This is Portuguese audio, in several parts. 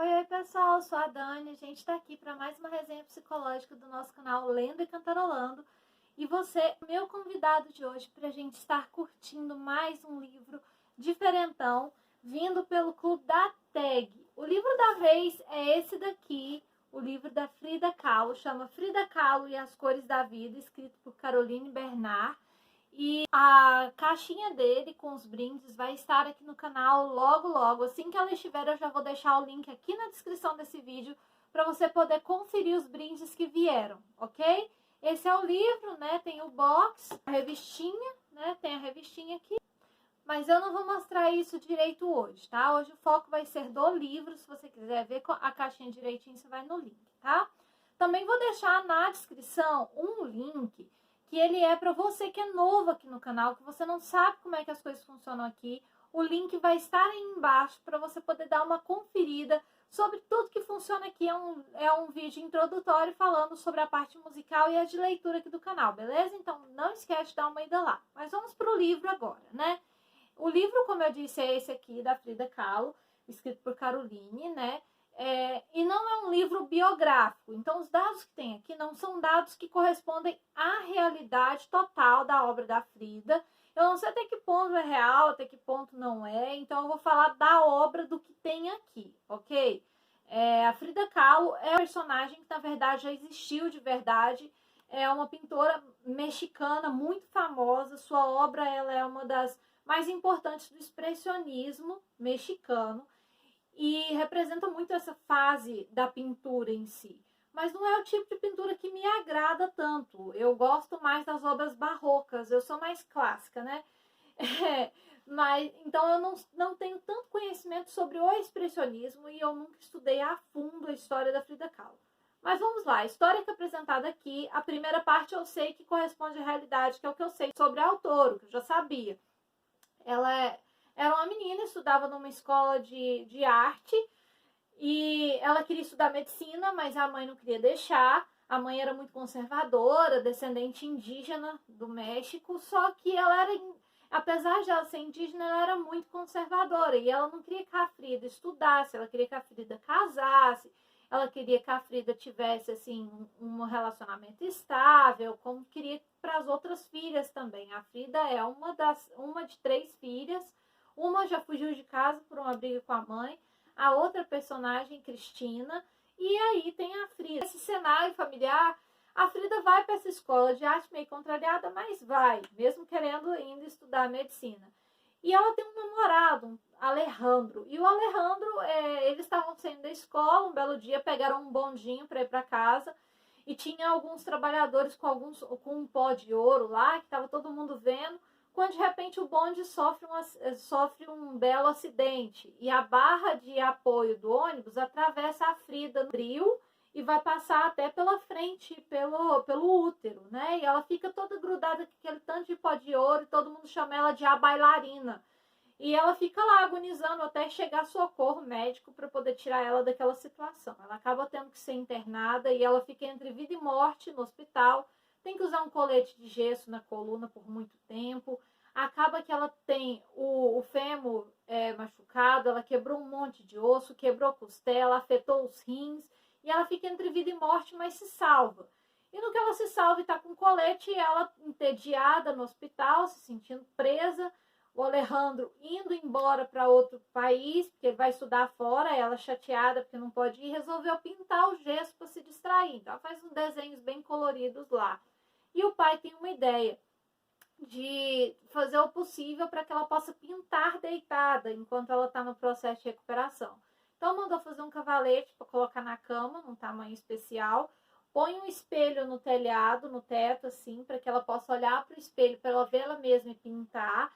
Oi, pessoal, eu sou a Dani, a gente está aqui para mais uma resenha psicológica do nosso canal Lendo e Cantarolando. E você é meu convidado de hoje para a gente estar curtindo mais um livro diferentão, vindo pelo Clube da Tag. O livro da vez é esse daqui, o livro da Frida Kahlo, chama Frida Kahlo e as Cores da Vida, escrito por Caroline Bernard. E a caixinha dele com os brindes vai estar aqui no canal logo, logo. Assim que ela estiver, eu já vou deixar o link aqui na descrição desse vídeo para você poder conferir os brindes que vieram, ok? Esse é o livro, né? Tem o box, a revistinha, né? Tem a revistinha aqui. Mas eu não vou mostrar isso direito hoje, tá? Hoje o foco vai ser do livro. Se você quiser ver a caixinha direitinho, você vai no link, tá? Também vou deixar na descrição um link que ele é para você que é novo aqui no canal, que você não sabe como é que as coisas funcionam aqui. O link vai estar aí embaixo para você poder dar uma conferida sobre tudo que funciona aqui. É um vídeo introdutório falando sobre a parte musical e a de leitura aqui do canal, beleza? Então não esquece de dar uma ida lá. Mas vamos para o livro agora, né? O livro, como eu disse, é esse aqui, da Frida Kahlo, escrito por Caroline, né? E não é um livro biográfico. Então, os dados que tem aqui não são dados que correspondem à realidade total da obra da Frida. Eu não sei até que ponto é real, até que ponto não é. Então, eu vou falar da obra, do que tem aqui, ok? A Frida Kahlo é um personagem que, na verdade, já existiu de verdade. É uma pintora mexicana muito famosa. Sua obra ela é uma das mais importantes do expressionismo mexicano e representa muito essa fase da pintura em si. Mas não é o tipo de pintura que me agrada tanto. Eu gosto mais das obras barrocas, eu sou mais clássica, né? Mas então eu não tenho tanto conhecimento sobre o expressionismo e eu nunca estudei a fundo a história da Frida Kahlo. Mas vamos lá, a história que é apresentada aqui, a primeira parte eu sei que corresponde à realidade, que é o que eu sei sobre a autora, que eu já sabia. Ela era uma menina, estudava numa escola de arte e ela queria estudar medicina, mas a mãe não queria deixar. A mãe era muito conservadora, descendente indígena do México, só que apesar de ela ser indígena, ela era muito conservadora e ela não queria que a Frida estudasse, ela queria que a Frida casasse, ela queria que a Frida tivesse assim um relacionamento estável, como queria para as outras filhas também. A Frida é uma de 3 filhas. Uma já fugiu de casa por uma briga com a mãe, a outra personagem, Cristina, e aí tem a Frida. Esse cenário familiar, a Frida vai para essa escola de arte meio contrariada, mas vai, mesmo querendo ainda estudar medicina. E ela tem um namorado, Alejandro. E o Alejandro, eles estavam saindo da escola, um belo dia pegaram um bondinho para ir para casa. E tinha alguns trabalhadores com um pó de ouro lá, que estava todo mundo vendo, quando de repente o bonde sofre um belo acidente. E a barra de apoio do ônibus atravessa a Frida no trio e vai passar até pela frente, pelo útero, né? E ela fica toda grudada com aquele tanto de pó de ouro e todo mundo chama ela de a bailarina. E ela fica lá agonizando até chegar socorro médico para poder tirar ela daquela situação. Ela acaba tendo que ser internada e ela fica entre vida e morte no hospital. Tem que usar um colete de gesso na coluna por muito tempo. Acaba que ela tem o fêmur machucado, ela quebrou um monte de osso, quebrou costela, afetou os rins. E ela fica entre vida e morte, mas se salva. E no que ela se salva e está com colete, ela entediada no hospital, se sentindo presa. O Alejandro indo embora para outro país, porque ele vai estudar fora, ela chateada porque não pode ir, resolveu pintar o gesso para se distrair. Então ela faz uns desenhos bem coloridos lá. E o pai tem uma ideia de fazer o possível para que ela possa pintar deitada enquanto ela está no processo de recuperação. Então mandou fazer um cavalete para colocar na cama, num tamanho especial. Põe um espelho no telhado, no teto, assim, para que ela possa olhar para o espelho, para ela ver ela mesma e pintar.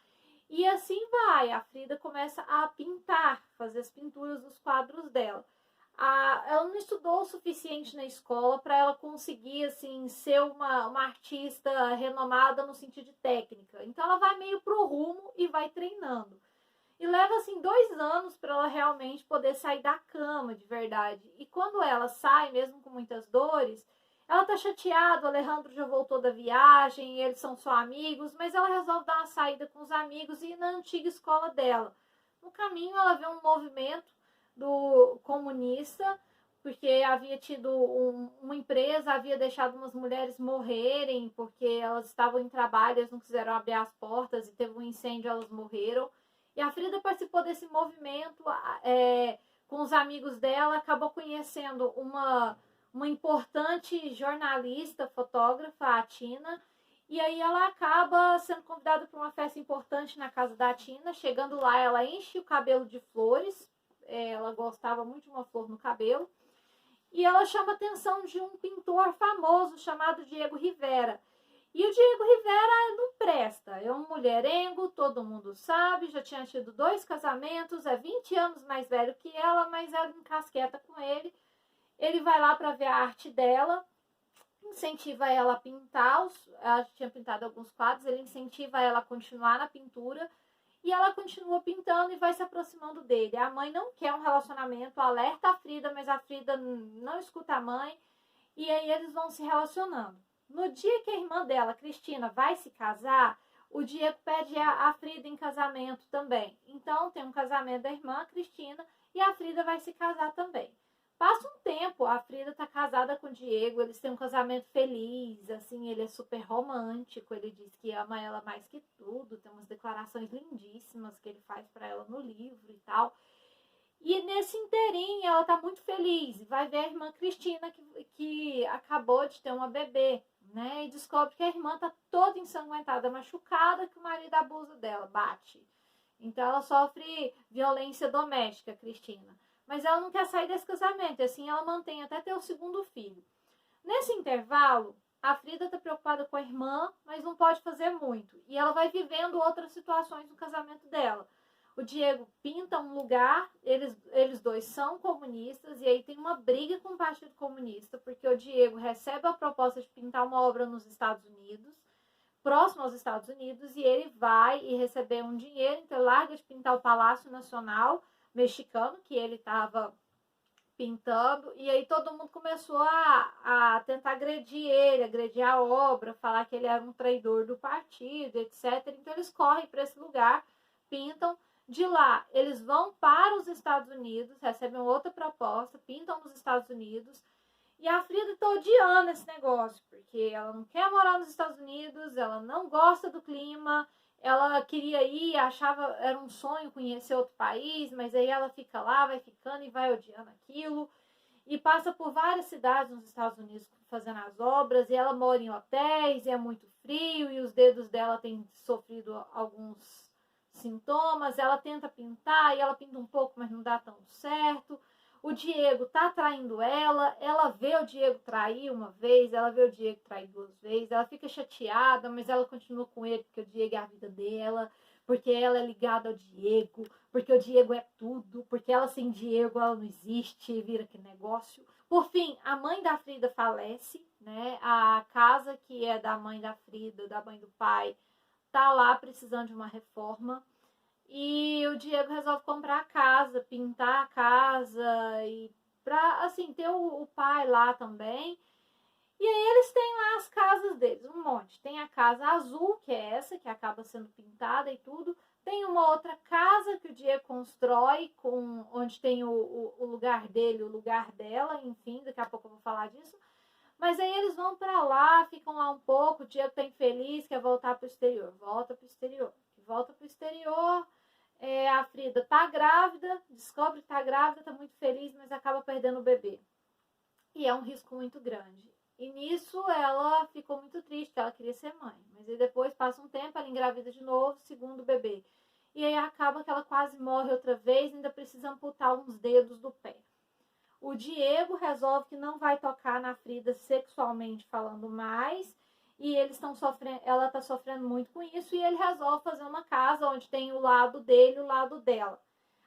E assim vai, a Frida começa a pintar, fazer as pinturas dos quadros dela. Ela não estudou o suficiente na escola para ela conseguir assim, ser uma artista renomada no sentido de técnica. Então ela vai meio pro rumo e vai treinando. E leva assim 2 anos para ela realmente poder sair da cama de verdade. E quando ela sai, mesmo com muitas dores, ela tá chateada, o Alejandro já voltou da viagem, eles são só amigos, mas ela resolve dar uma saída com os amigos e ir na antiga escola dela. No caminho ela vê um movimento do comunista, porque havia tido uma empresa, havia deixado umas mulheres morrerem, porque elas estavam em trabalho, eles não quiseram abrir as portas e teve um incêndio, elas morreram. E a Frida participou desse movimento com os amigos dela, acabou conhecendo uma importante jornalista, fotógrafa, a Tina, e aí ela acaba sendo convidada para uma festa importante na casa da Tina. Chegando lá, ela enche o cabelo de flores, ela gostava muito de uma flor no cabelo, e ela chama a atenção de um pintor famoso chamado Diego Rivera. E o Diego Rivera não presta, é um mulherengo, todo mundo sabe, já tinha tido 2 casamentos, é 20 anos mais velho que ela, mas ela encasqueta com ele. Ele vai lá para ver a arte dela, incentiva ela a pintar, ela tinha pintado alguns quadros, ele incentiva ela a continuar na pintura, e ela continua pintando e vai se aproximando dele. A mãe não quer um relacionamento, alerta a Frida, mas a Frida não escuta a mãe, e aí eles vão se relacionando. No dia que a irmã dela, Cristina, vai se casar, o Diego pede a Frida em casamento também. Então tem um casamento da irmã, Cristina, e a Frida vai se casar também. Passa um tempo, a Frida tá casada com o Diego, eles têm um casamento feliz, assim, ele é super romântico, ele diz que ama ela mais que tudo, tem umas declarações lindíssimas que ele faz para ela no livro e tal. E nesse inteirinho ela tá muito feliz, vai ver a irmã Cristina que acabou de ter uma bebê, né? E descobre que a irmã tá toda ensanguentada, machucada, que o marido abusa dela, bate. Então ela sofre violência doméstica, Cristina. Mas ela não quer sair desse casamento, e assim ela mantém até ter o 2º filho. Nesse intervalo, a Frida está preocupada com a irmã, mas não pode fazer muito. E ela vai vivendo outras situações no casamento dela. O Diego pinta um lugar, eles dois são comunistas, e aí tem uma briga com o Partido Comunista, porque o Diego recebe a proposta de pintar uma obra nos Estados Unidos, próximo aos Estados Unidos, e ele vai e receber um dinheiro, então ele larga de pintar o Palácio Nacional mexicano, que ele estava pintando, e aí todo mundo começou a tentar agredir ele, agredir a obra, falar que ele era um traidor do partido, etc. Então eles correm para esse lugar, pintam. De lá, eles vão para os Estados Unidos, recebem outra proposta, pintam nos Estados Unidos, e a Frida está odiando esse negócio, porque ela não quer morar nos Estados Unidos, ela não gosta do clima, ela queria ir, achava, era um sonho conhecer outro país, mas aí ela fica lá, vai ficando e vai odiando aquilo, e passa por várias cidades nos Estados Unidos fazendo as obras, e ela mora em hotéis, e é muito frio, e os dedos dela têm sofrido alguns sintomas, ela tenta pintar, e ela pinta um pouco, mas não dá tão certo. O Diego tá traindo ela vê o Diego trair uma vez, ela vê o Diego trair 2 vezes, ela fica chateada, mas ela continua com ele porque o Diego é a vida dela, porque ela é ligada ao Diego, porque o Diego é tudo, porque ela sem Diego ela não existe, vira que negócio. Por fim, a mãe da Frida falece, né? A casa que é da mãe da Frida, da mãe do pai, tá lá precisando de uma reforma. E o Diego resolve comprar a casa, pintar a casa, e pra, assim, ter o pai lá também. E aí eles têm lá as casas deles, um monte. Tem a casa azul, que é essa, que acaba sendo pintada e tudo. Tem uma outra casa que o Diego constrói, onde tem o lugar dele, o lugar dela, enfim, daqui a pouco eu vou falar disso. Mas aí eles vão pra lá, ficam lá um pouco, o Diego tá infeliz, quer voltar pro exterior. Volta pro exterior. Volta pro exterior. A Frida tá grávida, descobre que tá grávida, tá muito feliz, mas acaba perdendo o bebê. E é um risco muito grande. E nisso ela ficou muito triste, ela queria ser mãe. Mas aí depois passa um tempo, ela engravida de novo, 2º bebê. E aí acaba que ela quase morre outra vez, ainda precisa amputar uns dedos do pé. O Diego resolve que não vai tocar na Frida sexualmente falando mais, e eles estão sofrendo, ela está sofrendo muito com isso, e ele resolve fazer uma casa onde tem o lado dele e o lado dela.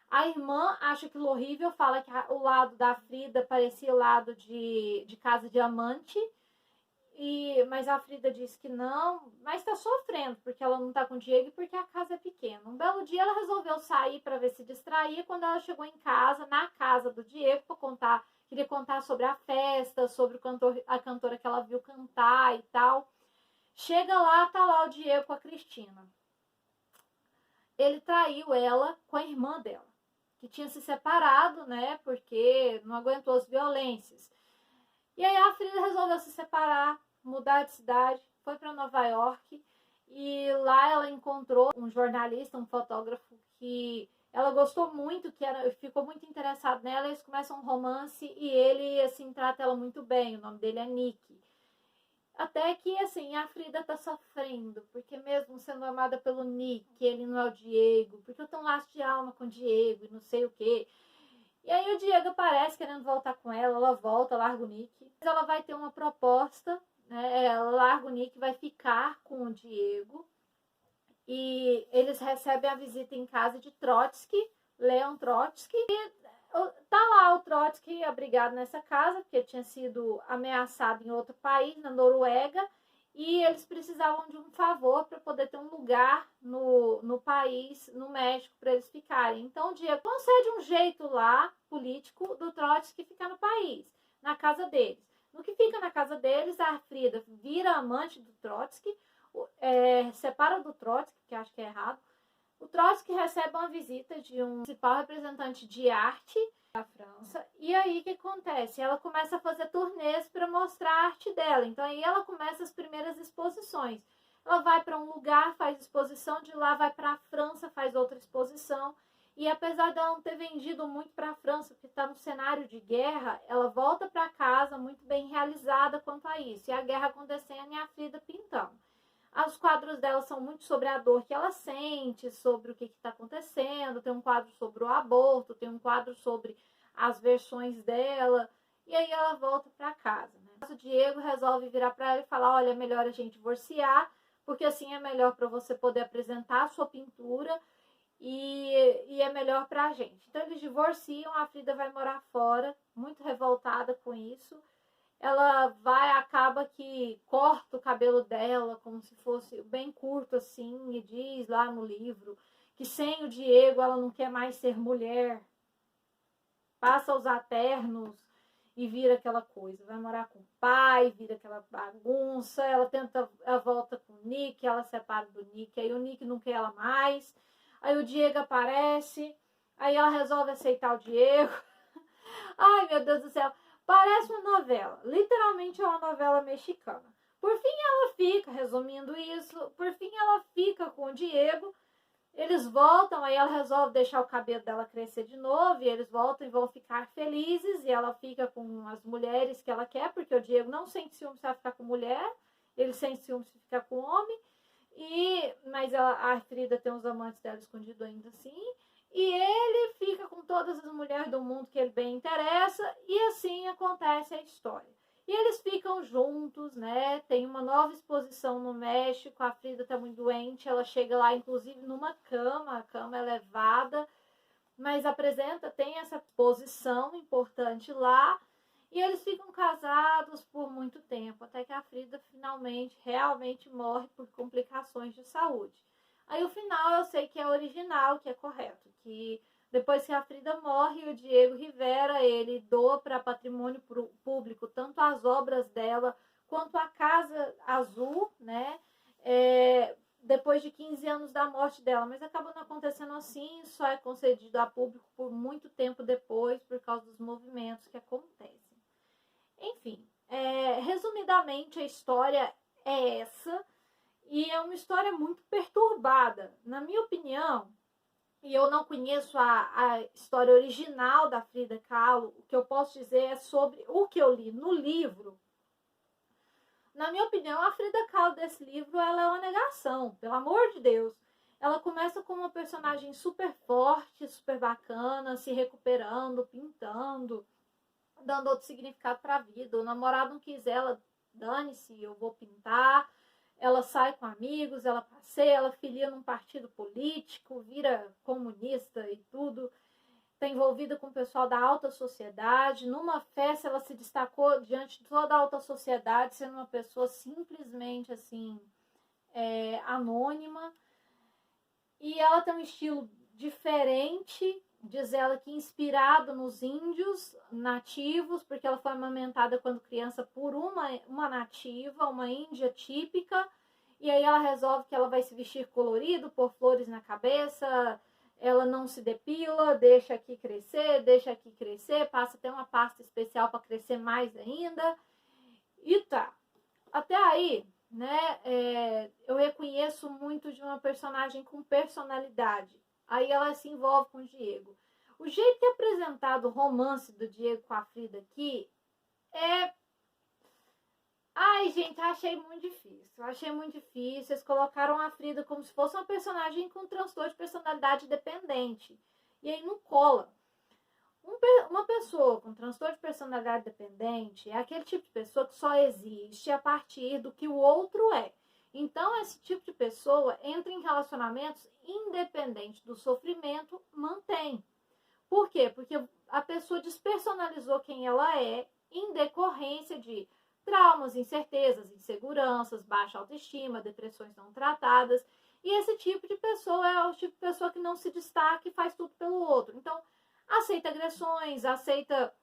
A irmã acha aquilo horrível, fala que o lado da Frida parecia o lado de casa de amante, mas a Frida disse que não, mas está sofrendo, porque ela não está com o Diego e porque a casa é pequena. Um belo dia ela resolveu sair para ver se distrair, quando ela chegou em casa, na casa do Diego, para queria contar sobre a festa, sobre a cantora que ela viu cantar e tal. Chega lá, tá lá o Diego com a Cristina. Ele traiu ela com a irmã dela. que tinha se separado, né, porque não aguentou as violências. E aí a Frida resolveu se separar, mudar de cidade, foi para Nova York e lá ela encontrou um jornalista, um fotógrafo que ela gostou muito, ficou muito interessado nela. Eles começam um romance e ele assim trata ela muito bem. O nome dele é Nick. Até que assim a Frida tá sofrendo, porque mesmo sendo amada pelo Nick, ele não é o Diego, porque eu tenho um laço de alma com o Diego e não sei o quê. E aí o Diego aparece querendo voltar com ela, ela volta, larga o Nick. Ela vai ter uma proposta, né? Ela larga o Nick, vai ficar com o Diego. E eles recebem a visita em casa de Trotsky, Leon Trotsky. E tá lá o Trotsky abrigado nessa casa, porque tinha sido ameaçado em outro país, na Noruega. E eles precisavam de um favor para poder ter um lugar no país, no México, para eles ficarem. Então o Diego concede um jeito lá, político, do Trotsky ficar no país, na casa deles. No que fica na casa deles, a Frida vira amante do Trotsky, separa do Trotsky, que acho que é errado. O Trotsky recebe uma visita de um principal representante de arte da França. E aí o que acontece? Ela começa a fazer turnês para mostrar a arte dela. Então aí ela começa as primeiras exposições. Ela vai para um lugar, faz exposição, de lá vai para a França, faz outra exposição. E apesar dela não ter vendido muito para a França, porque está no cenário de guerra, ela volta para casa muito bem realizada quanto a isso. E a guerra acontecendo e a Frida pintando. Os quadros dela são muito sobre a dor que ela sente, sobre o que está acontecendo. Tem um quadro sobre o aborto, tem um quadro sobre as versões dela. E aí ela volta para casa, né? O Diego resolve virar para ela e falar: olha, é melhor a gente divorciar, porque assim é melhor para você poder apresentar a sua pintura e é melhor para a gente. Então eles divorciam, a Frida vai morar fora, muito revoltada com isso. Ela acaba que corta o cabelo dela como se fosse bem curto assim, e diz lá no livro que sem o Diego ela não quer mais ser mulher, passa a usar ternos e vira aquela coisa, vai morar com o pai, vira aquela bagunça. Ela volta com o Nick, ela separa do Nick, aí o Nick não quer ela mais, aí o Diego aparece, aí ela resolve aceitar o Diego. Ai, meu Deus do céu, parece uma novela, literalmente é uma novela mexicana. Por fim ela fica, resumindo isso, por fim ela fica com o Diego. Eles voltam, aí ela resolve deixar o cabelo dela crescer de novo, e eles voltam e vão ficar felizes, e ela fica com as mulheres que ela quer, porque o Diego não sente ciúme se ela ficar com mulher, ele sente ciúme se ficar com homem, mas a Frida tem os amantes dela escondidos ainda assim, e ele fica com todas as mulheres do mundo que ele bem interessa, e assim acontece a história. E eles ficam juntos, né? Tem uma nova exposição no México, a Frida tá muito doente, ela chega lá, inclusive, numa cama, a cama é levada, mas tem essa exposição importante lá, e eles ficam casados por muito tempo, até que a Frida finalmente, realmente morre por complicações de saúde. Aí o final eu sei que é original, que é correto, que depois que a Frida morre, o Diego Rivera, ele doa para patrimônio público tanto as obras dela quanto a Casa Azul, né? Depois de 15 anos da morte dela, mas acaba não acontecendo assim, só é concedido a público por muito tempo depois, por causa dos movimentos que acontecem. Enfim, resumidamente a história é essa, e é uma história muito perturbada. Na minha opinião, e eu não conheço a história original da Frida Kahlo, o que eu posso dizer é sobre o que eu li no livro. Na minha opinião, a Frida Kahlo desse livro, ela é uma negação, pelo amor de Deus. Ela começa com uma personagem super forte, super bacana, se recuperando, pintando, dando outro significado para a vida. O namorado não quis ela, dane-se, eu vou pintar. Ela sai com amigos, ela passeia, ela filia num partido político, vira comunista e tudo. Está envolvida com o pessoal da alta sociedade. Numa festa ela se destacou diante de toda a alta sociedade, sendo uma pessoa simplesmente assim, anônima. E ela tem um estilo diferente, diz ela que inspirado nos índios nativos, porque ela foi amamentada quando criança por uma nativa, uma índia típica, e aí ela resolve que ela vai se vestir colorido, pôr flores na cabeça, ela não se depila, deixa aqui crescer, passa até uma pasta especial para crescer mais ainda. E tá. Até aí, né, eu reconheço muito de uma personagem com personalidade. Aí ela se envolve com o Diego. O jeito que é apresentado o romance do Diego com a Frida aqui é... Ai, gente, achei muito difícil. Achei muito difícil. Eles colocaram a Frida como se fosse uma personagem com transtorno de personalidade dependente. E aí não cola. Uma pessoa com transtorno de personalidade dependente é aquele tipo de pessoa que só existe a partir do que o outro é. Então, esse tipo de pessoa entra em relacionamentos independente do sofrimento, mantém. Por quê? Porque a pessoa despersonalizou quem ela é em decorrência de traumas, incertezas, inseguranças, baixa autoestima, depressões não tratadas. E esse tipo de pessoa é o tipo de pessoa que não se destaca e faz tudo pelo outro. Então, aceita agressões, aceita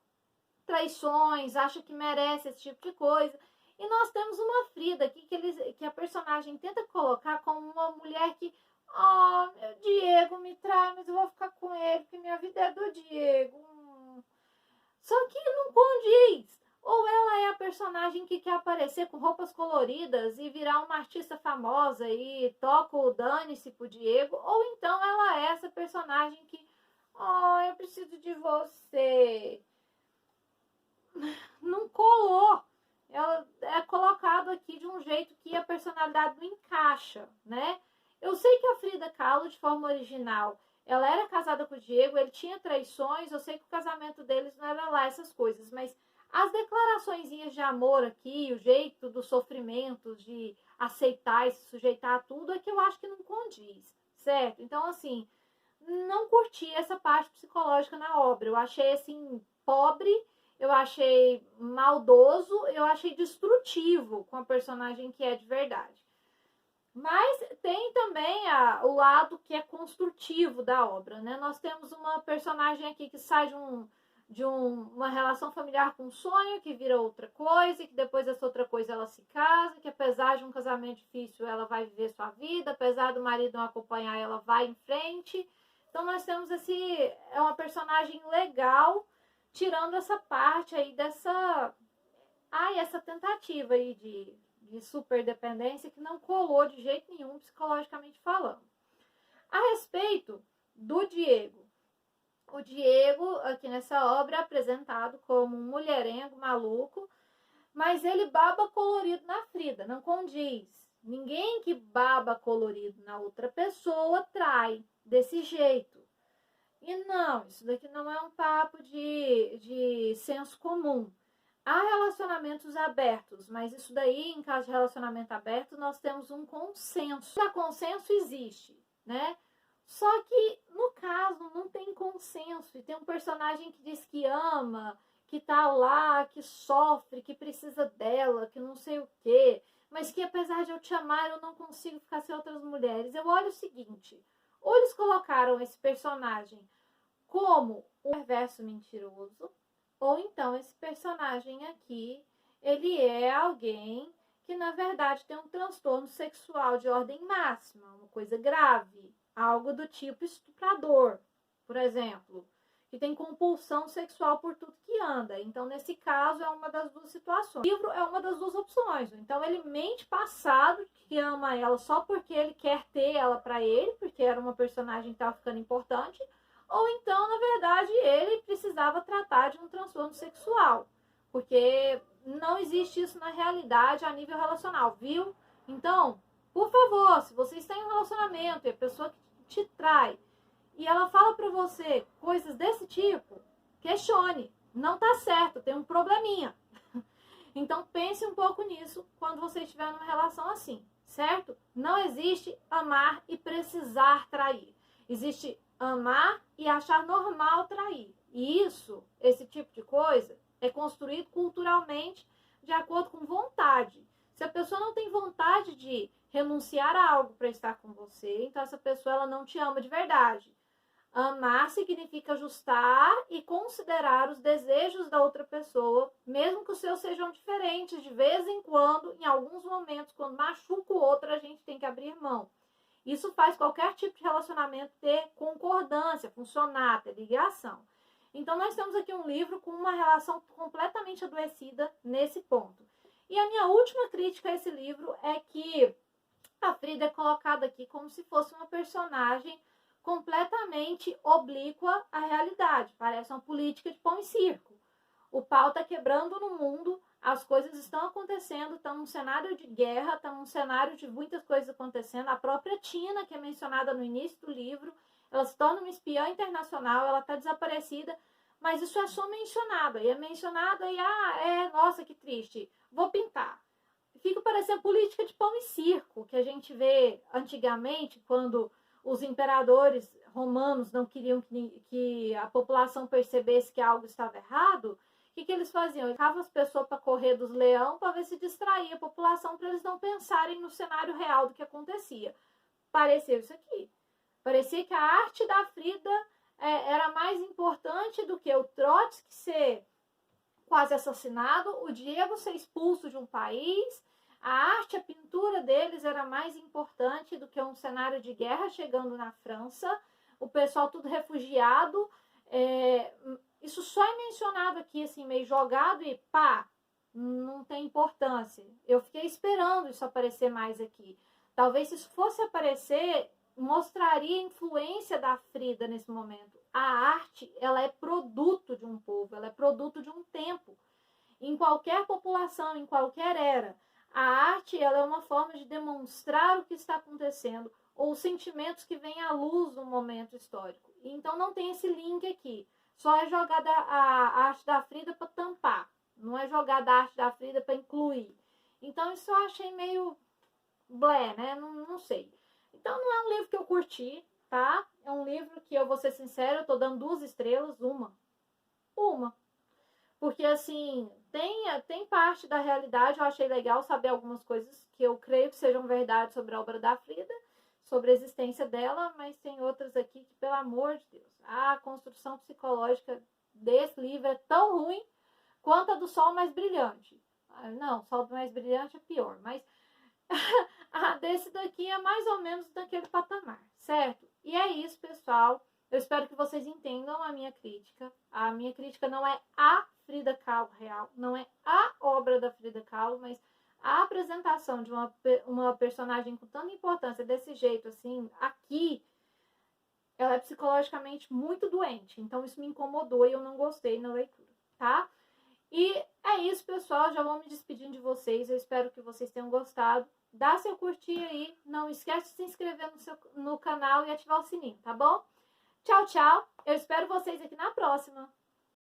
traições, acha que merece esse tipo de coisa. E nós temos uma Frida aqui que a personagem tenta colocar como uma mulher que, meu Diego me trai, mas eu vou ficar com ele, porque minha vida é do Diego. Só que não condiz. Ou ela é a personagem que quer aparecer com roupas coloridas e virar uma artista famosa e toca o dane-se pro Diego, ou então ela é essa personagem que, eu preciso de você. Não colou. Ela é colocado aqui de um jeito que a personalidade não encaixa, né? Eu sei que a Frida Kahlo, de forma original, ela era casada com o Diego, ele tinha traições, eu sei que o casamento deles não era lá essas coisas, mas as declaraçõezinhas de amor aqui, o jeito do sofrimento, de aceitar e se sujeitar a tudo, é que eu acho que não condiz, certo? Então, assim, não curti essa parte psicológica na obra. Eu achei, assim, pobre, eu achei maldoso, eu achei destrutivo com a personagem que é de verdade. Mas tem também o lado que é construtivo da obra, né? Nós temos uma personagem aqui que sai de uma relação familiar com um sonho, que vira outra coisa, e que depois dessa outra coisa ela se casa, que apesar de um casamento difícil, ela vai viver sua vida, apesar do marido não acompanhar, ela vai em frente. Então nós temos é uma personagem legal, tirando essa parte aí essa tentativa aí de superdependência que não colou de jeito nenhum psicologicamente falando. A respeito do Diego. O Diego, aqui nessa obra, é apresentado como um mulherengo maluco, mas ele baba colorido na Frida, não condiz. Ninguém que baba colorido na outra pessoa trai desse jeito. E não, isso daqui não é um papo de senso comum. Há relacionamentos abertos, mas isso daí, em caso de relacionamento aberto, nós temos um consenso. Para consenso existe, né? Só que, no caso, não tem consenso. E tem um personagem que diz que ama, que tá lá, que sofre, que precisa dela, que não sei o quê. Mas que, apesar de eu te amar, eu não consigo ficar sem outras mulheres. Eu olho o seguinte, ou eles colocaram esse personagem como um perverso mentiroso, ou então esse personagem aqui, ele é alguém que, na verdade, tem um transtorno sexual de ordem máxima, uma coisa grave, algo do tipo estuprador, por exemplo, que tem compulsão sexual por tudo que anda. Então, nesse caso, é uma das duas situações. O livro é uma das duas opções. Então, ele mente passado, que ama ela só porque ele quer ter ela para ele, porque era uma personagem que estava ficando importante, ou então, na verdade, ele precisava tratar de um transtorno sexual, porque não existe isso na realidade a nível relacional, viu? Então, por favor, se vocês têm um relacionamento e a pessoa que te trai e ela fala pra você coisas desse tipo, questione. Não tá certo, tem um probleminha. Então, pense um pouco nisso quando você estiver numa relação assim, certo? Não existe amar e precisar trair. Existe amar e achar normal trair. E isso, esse tipo de coisa, é construído culturalmente de acordo com vontade. Se a pessoa não tem vontade de renunciar a algo para estar com você, então essa pessoa ela não te ama de verdade. Amar significa ajustar e considerar os desejos da outra pessoa, mesmo que os seus sejam diferentes de vez em quando, em alguns momentos, quando machuca o outro, a gente tem que abrir mão. Isso faz qualquer tipo de relacionamento ter concordância, funcionar, ter ligação. Então, nós temos aqui um livro com uma relação completamente adoecida nesse ponto. E a minha última crítica a esse livro é que a Frida é colocada aqui como se fosse uma personagem completamente oblíqua à realidade. Parece uma política de pão e circo. O pau está quebrando no mundo, as coisas estão acontecendo, está num cenário de guerra, está num cenário de muitas coisas acontecendo. A própria Tina, que é mencionada no início do livro, ela se torna uma espiã internacional, ela está desaparecida, mas isso é só mencionado. E é mencionado e, nossa, que triste, vou pintar. Fica parecendo política de pão e circo, que a gente vê antigamente, quando os imperadores romanos não queriam que a população percebesse que algo estava errado. O que eles faziam? Eles colocavam as pessoas para correr dos leões para ver se distraía a população, para eles não pensarem no cenário real do que acontecia. Pareceu isso aqui. Parecia que a arte da Frida era mais importante do que o Trotsky ser quase assassinado, o Diego ser expulso de um país. A arte, a pintura deles era mais importante do que um cenário de guerra chegando na França. O pessoal tudo refugiado. Isso só é mencionado aqui, assim, meio jogado e pá, não tem importância. Eu fiquei esperando isso aparecer mais aqui. Talvez se isso fosse aparecer, mostraria a influência da Frida nesse momento. A arte, ela é produto de um povo, ela é produto de um tempo. Em qualquer população, em qualquer era, a arte, ela é uma forma de demonstrar o que está acontecendo ou os sentimentos que vêm à luz no momento histórico. Então não tem esse link aqui. Só é jogada a arte da Frida para tampar. Não é jogada a arte da Frida para incluir. Então isso eu achei meio blé, né? Não sei. Então não é um livro que eu curti, tá? É um livro que eu vou ser sincera, eu tô dando 2 estrelas, uma. Porque, assim, tem parte da realidade, eu achei legal saber algumas coisas que eu creio que sejam verdade sobre a obra da Frida, sobre a existência dela, mas tem outras aqui que, pelo amor de Deus, a construção psicológica desse livro é tão ruim quanto a do Sol Mais Brilhante. Não, Sol Mais Brilhante é pior, mas a desse daqui é mais ou menos daquele patamar, certo? E é isso, pessoal. Eu espero que vocês entendam a minha crítica. A minha crítica não é a Frida Kahlo real, não é a obra da Frida Kahlo, mas a apresentação de uma personagem com tanta importância desse jeito, assim, aqui, ela é psicologicamente muito doente. Então isso me incomodou e eu não gostei na leitura, tá? E é isso, pessoal. Já vou me despedindo de vocês. Eu espero que vocês tenham gostado. Dá seu curtir aí. Não esquece de se inscrever no canal e ativar o sininho, tá bom? Tchau, tchau. Eu espero vocês aqui na próxima.